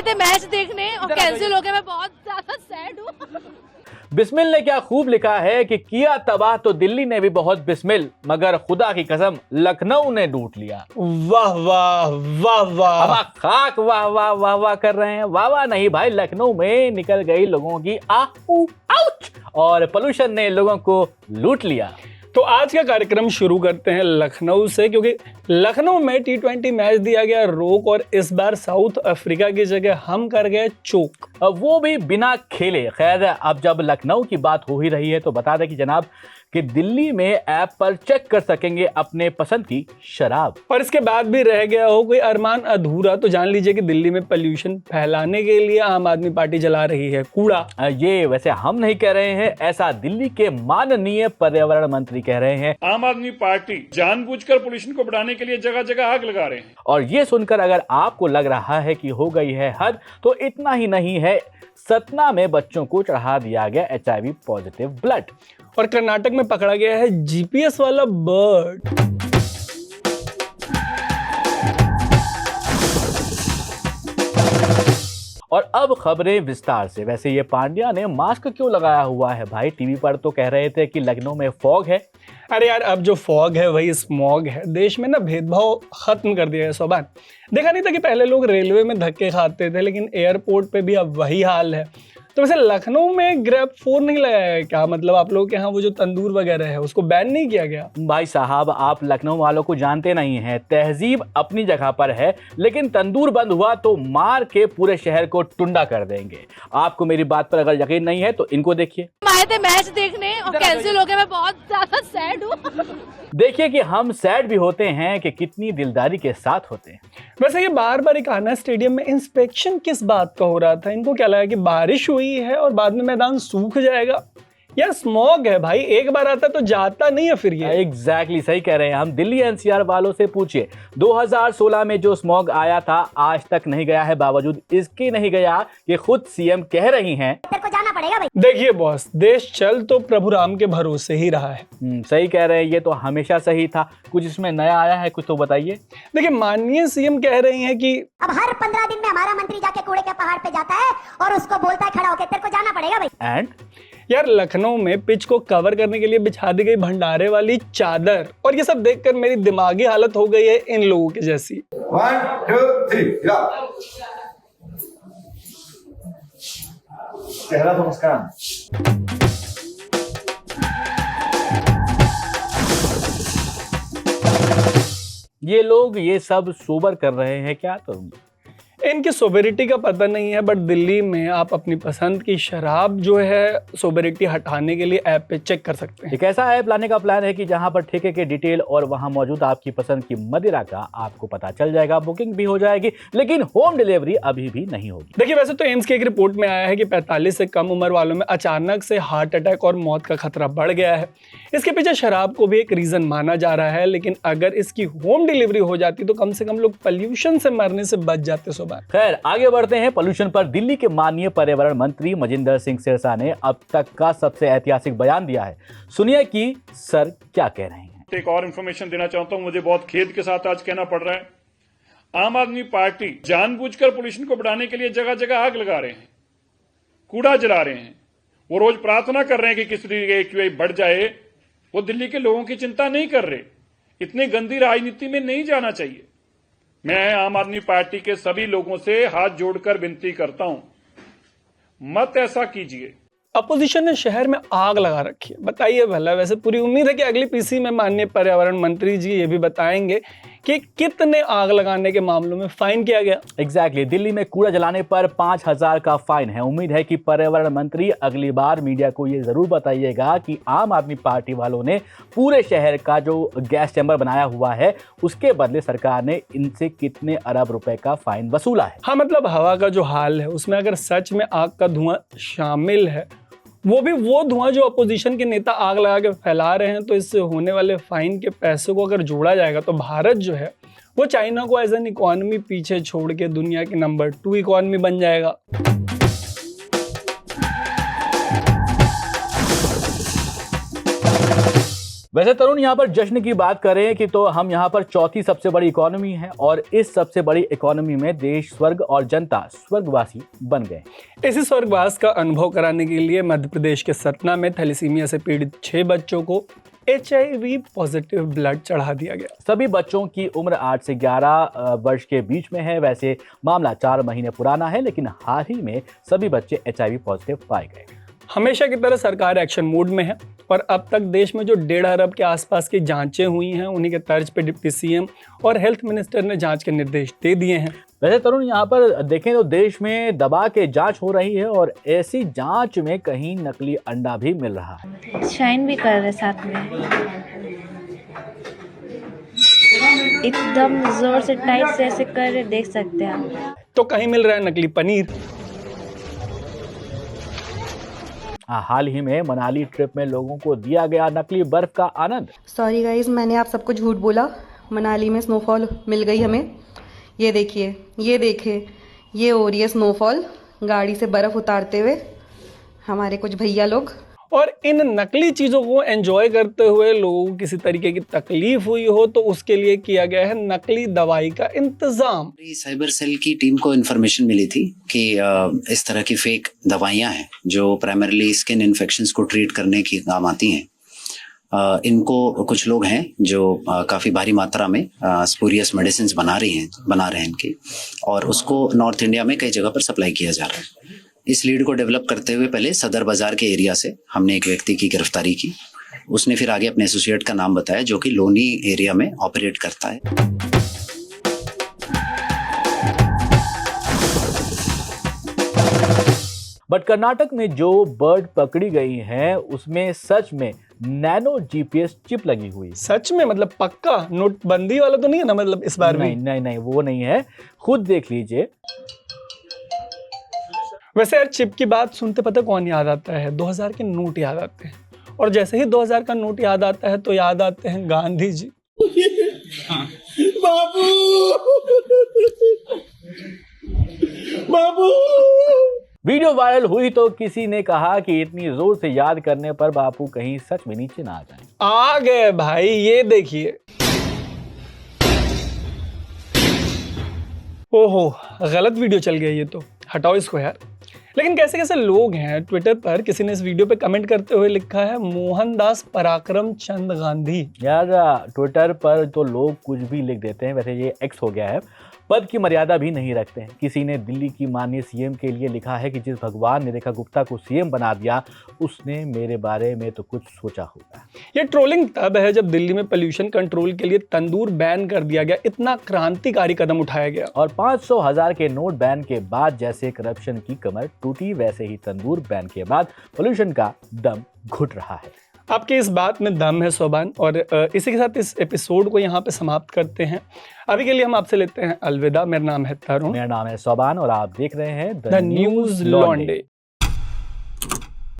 थे मैच देखने और कैंसिल हो गया। मैं बहुत ज्यादा सैड हूँ। बिस्मिल ने क्या खूब लिखा है कि किया तबाह तो दिल्ली ने भी बहुत बिस्मिल, मगर खुदा की कसम लखनऊ ने लूट लिया। वाह वाह वाह वाह। अब आप खाक वाह वाह वाह वाह कर रहे हैं। वाह वाह नहीं भाई, लखनऊ में निकल गई लोगों की आहू आउच और पोल्यूशन ने लोगों को लूट लिया। तो आज का कार्यक्रम शुरू करते हैं लखनऊ से, क्योंकि लखनऊ में T20 मैच दिया गया रोक और इस बार साउथ अफ्रीका की जगह हम कर गए चोक, अब वो भी बिना खेले। खैर, अब जब लखनऊ की बात हो ही रही है तो बता दें कि जनाब कि दिल्ली में ऐप पर चेक कर सकेंगे अपने पसंद की शराब। और इसके बाद भी रह गया हो कोई अरमान अधूरा तो जान लीजिए कि दिल्ली में पोल्यूशन फैलाने के लिए आम आदमी पार्टी जला रही है कूड़ा। ये वैसे हम नहीं कह रहे हैं, ऐसा दिल्ली के माननीय पर्यावरण मंत्री कह रहे हैं। आम आदमी पार्टी जानबूझकर पोल्यूशन को बढ़ाने के लिए जगह जगह आग लगा रहे हैं। और ये सुनकर अगर आपको लग रहा है कि हो गई है हद, तो इतना ही नहीं है, सतना में बच्चों को चढ़ा दिया गया HIV पॉजिटिव ब्लड। और कर्नाटक में पकड़ा गया है GPS वाला बर्ड। और अब खबरें विस्तार से। वैसे ये पांड्या ने मास्क क्यों लगाया हुआ है भाई? टीवी पर तो कह रहे थे कि लखनऊ में फॉग है। अरे यार, अब जो फॉग है वही स्मॉग है। देश में ना भेदभाव खत्म कर दिया है सोबान। देखा नहीं था कि पहले लोग रेलवे में धक्के खाते थे, लेकिन एयरपोर्ट पे भी अब वही हाल है। तो वैसे लखनऊ में ग्रैब 4 नहीं लगाया है क्या? मतलब आप लोगों के यहाँ वो जो तंदूर वगैरह है उसको बैन नहीं किया गया? भाई साहब, आप लखनऊ वालों को जानते नहीं हैं। तहजीब अपनी जगह पर है, लेकिन तंदूर बंद हुआ तो मार के पूरे शहर को टुंडा कर देंगे। आपको मेरी बात पर अगर यकीन नहीं है तो इनको देखिए। हम आए थे मैच देखने और कैंसिल हो गया। मैं बहुत ज्यादा सैड हूँ। देखिए कि हम सैड भी होते हैं कि कितनी दिलदारी के साथ होते हैं। वैसे ये बार एक आना स्टेडियम में इंस्पेक्शन किस बात का हो रहा था? इनको क्या लगा कि बारिश हुई है और बाद में मैदान सूख जाएगा? यार स्मॉग है भाई, एक बार आता तो जाता नहीं है फिर ये। एग्जैक्टली सही कह रहे हैं हम। दिल्ली NCR वालों से पूछिए, 2016 में जो स्मॉग आया था आज तक नहीं गया है। बावजूद इसके नहीं गया कि खुद CM कह रही हैं तेरे को जाना पड़ेगा भाई। देखिए बॉस, देश चल तो प्रभु राम के भरोसे ही रहा है। सही कह रहे हैं, ये तो हमेशा सही था। कुछ इसमें नया आया है कुछ तो बताइए। देखिए माननीय CM कह रही हैं कि अब हर 15 दिन में हमारा मंत्री जाके कूड़े के पहाड़ पे जाता है और उसको बोलता है खड़ा होकर तेरे को जाना पड़ेगा भाई। एंड यार लखनऊ में पिच को कवर करने के लिए बिछा दी गई भंडारे वाली चादर, और ये सब देखकर मेरी दिमागी हालत हो गई है इन लोगों की जैसी। 1 2 3 चेहरा तो मुस्कान। ये लोग ये सब सोबर कर रहे हैं क्या? तो इनकी सोबेरिटी का पता नहीं है, बट दिल्ली में आप अपनी पसंद की शराब जो है सोबेरिटी हटाने के लिए ऐप पे चेक कर सकते हैं। एक ऐसा ऐप लाने का प्लान है कि जहां पर ठेके के डिटेल और वहां मौजूद आपकी पसंद की मदिरा का आपको पता चल जाएगा। बुकिंग भी हो जाएगी, लेकिन होम डिलीवरी अभी भी नहीं होगी। देखिए वैसे तो एम्स की एक रिपोर्ट में आया है कि 45 से कम उम्र वालों में अचानक से हार्ट अटैक और मौत का खतरा बढ़ गया है। इसके पीछे शराब को भी एक रीजन माना जा रहा है, लेकिन अगर इसकी होम डिलीवरी हो जाती तो कम से कम लोग पोल्यूशन से मरने से बच जाते। सुबह खैर, आगे बढ़ते हैं पोल्यूशन पर। दिल्ली के माननीय पर्यावरण मंत्री मजिंदर सिंह सिरसा ने अब तक का सबसे ऐतिहासिक बयान दिया है। सुनिए कि सर क्या कह रहे हैं। एक और इन्फॉर्मेशन देना चाहता हूं, मुझे बहुत खेद के साथ आज कहना पड़ रहा है। आम आदमी पार्टी जानबूझकर पोल्यूशन को बढ़ाने के लिए जगह जगह आग लगा रहे हैं, कूड़ा जला रहे हैं। वो रोज प्रार्थना कर रहे हैं कि किस तरीके AQI बढ़ जाए। वो दिल्ली के लोगों की चिंता नहीं कर रहे। इतनी गंदी राजनीति में नहीं जाना चाहिए। मैं आम आदमी पार्टी के सभी लोगों से हाथ जोड़कर विनती करता हूं, मत ऐसा कीजिए। अपोजिशन ने शहर में आग लगा रखी है, बताइए भला। वैसे पूरी उम्मीद है कि अगली PC में माननीय पर्यावरण मंत्री जी ये भी बताएंगे कि कितने आग लगाने के मामलों में फाइन किया गया। एग्जैक्टली, दिल्ली में कूड़ा जलाने पर 5000 का फाइन है। उम्मीद है कि पर्यावरण मंत्री अगली बार मीडिया को ये जरूर बताइएगा कि आम आदमी पार्टी वालों ने पूरे शहर का जो गैस चैम्बर बनाया हुआ है उसके बदले सरकार ने इनसे कितने अरब रुपए का फाइन वसूला है। हाँ, मतलब हवा का जो हाल है उसमें अगर सच में आग का धुआं शामिल है, वो भी वो धुआं जो अपोजिशन के नेता आग लगा के फैला रहे हैं, तो इससे होने वाले फाइन के पैसों को अगर जोड़ा जाएगा तो भारत जो है वो चाइना को एज एन इकोनॉमी पीछे छोड़ के दुनिया की नंबर 2 इकोनॉमी बन जाएगा। वैसे तरुण, यहाँ पर जश्न की बात करें कि तो हम यहाँ पर चौथी सबसे बड़ी इकोनॉमी है और इस सबसे बड़ी इकोनॉमी में देश स्वर्ग और जनता स्वर्गवासी बन गए। इसी स्वर्गवास का अनुभव कराने के लिए मध्य प्रदेश के सतना में थैलेसीमिया से पीड़ित 6 बच्चों को HIV पॉजिटिव ब्लड चढ़ा दिया गया। सभी बच्चों की उम्र 8 से 11 वर्ष के बीच में है। वैसे मामला 4 महीने पुराना है, लेकिन हाल ही में सभी बच्चे HIV पॉजिटिव पाए गए। हमेशा की तरह सरकार एक्शन मोड में है और अब तक देश में जो 1.5 अरब के आसपास की जांचें हुई हैं, उन्हीं के तर्ज पे डिप्टी सीएम और हेल्थ मिनिस्टर ने जांच के निर्देश दे दिए हैं। वैसे तरुण, यहाँ पर देखें तो देश में दबा के जांच हो रही है और ऐसी जांच में कहीं नकली अंडा भी मिल रहा है। शाइन भी कर रहे साथ में, एकदम जोर से टाइट से ऐसे कर रहे, देख सकते हैं आप। तो कहीं मिल रहा है नकली पनीर। हाल ही में मनाली ट्रिप में लोगों को दिया गया नकली बर्फ का आनंद। सॉरी गाइज, मैंने आप सबको झूठ बोला। मनाली में स्नोफॉल मिल गई हमें। ये देखिए, ये देखें, ये हो रही है स्नोफॉल गाड़ी से बर्फ उतारते हुए हमारे कुछ भैया लोग। और इन नकली चीज़ों को एंजॉय करते हुए लोगों को किसी तरीके की तकलीफ हुई हो तो उसके लिए किया गया है नकली दवाई का इंतजाम। साइबर सेल की टीम को इन्फॉर्मेशन मिली थी कि इस तरह की फेक दवाइयां हैं जो प्राइमरीली स्किन इन्फेक्शंस को ट्रीट करने की काम आती हैं। इनको कुछ लोग हैं जो काफ़ी भारी मात्रा में स्पूरियस मेडिसिन बना रहे हैं इनकी, और उसको नॉर्थ इंडिया में कई जगह पर सप्लाई किया जा रहा है। इस लीड को डेवलप करते हुए पहले सदर बाजार के एरिया से हमने एक व्यक्ति की गिरफ्तारी की। उसने फिर आगे अपने एसोसिएट का नाम बताया जो कि लोनी एरिया में ऑपरेट करता है। बट कर्नाटक में जो बर्ड पकड़ी गई है उसमें सच में नैनो GPS चिप लगी हुई। सच में? मतलब पक्का नोटबंदी वाला तो नहीं है ना? मतलब इस बार भी नहीं, वो नहीं है, खुद देख लीजिए। वैसे यार, चिप की बात सुनते पता कौन याद आता है? 2000 के नोट याद आते हैं, और जैसे ही 2000 का नोट याद आता है तो याद आते हैं गांधी जी। बाबू बाबू। वीडियो वायरल हुई तो किसी ने कहा कि इतनी जोर से याद करने पर बापू कहीं सच में नीचे ना आ जाए। आ गए भाई, ये देखिए। ओहो, गलत वीडियो चल गया ये तो, हटाओ इसको यार। लेकिन कैसे कैसे लोग हैं। ट्विटर पर किसी ने इस वीडियो पे कमेंट करते हुए लिखा है मोहनदास पराक्रम चंद गांधी। यार, ट्विटर पर तो लोग कुछ भी लिख देते हैं। वैसे ये एक्स हो गया है, पद की मर्यादा भी नहीं रखते हैं। किसी ने दिल्ली की माननीय सीएम के लिए लिखा है कि जिस भगवान ने रेखा गुप्ता को सीएम बना दिया उसने मेरे बारे में तो कुछ सोचा होगा। ये ट्रोलिंग तब है जब दिल्ली में पोल्यूशन कंट्रोल के लिए तंदूर बैन कर दिया गया। इतना क्रांतिकारी कदम उठाया गया। और 500,000 के नोट बैन के बाद जैसे करप्शन की कमर टूटी, वैसे ही तंदूर बैन के बाद पोल्यूशन का दम घुट रहा है। आपकी इस बात में दम है सोबान। और इसी के साथ इस एपिसोड को यहाँ पे समाप्त करते हैं। अभी के लिए हम आपसे लेते हैं अलविदा। मेरा नाम है तरुण। मेरा नाम है सोबान और आप देख रहे हैं द न्यूज़ लॉन्डे।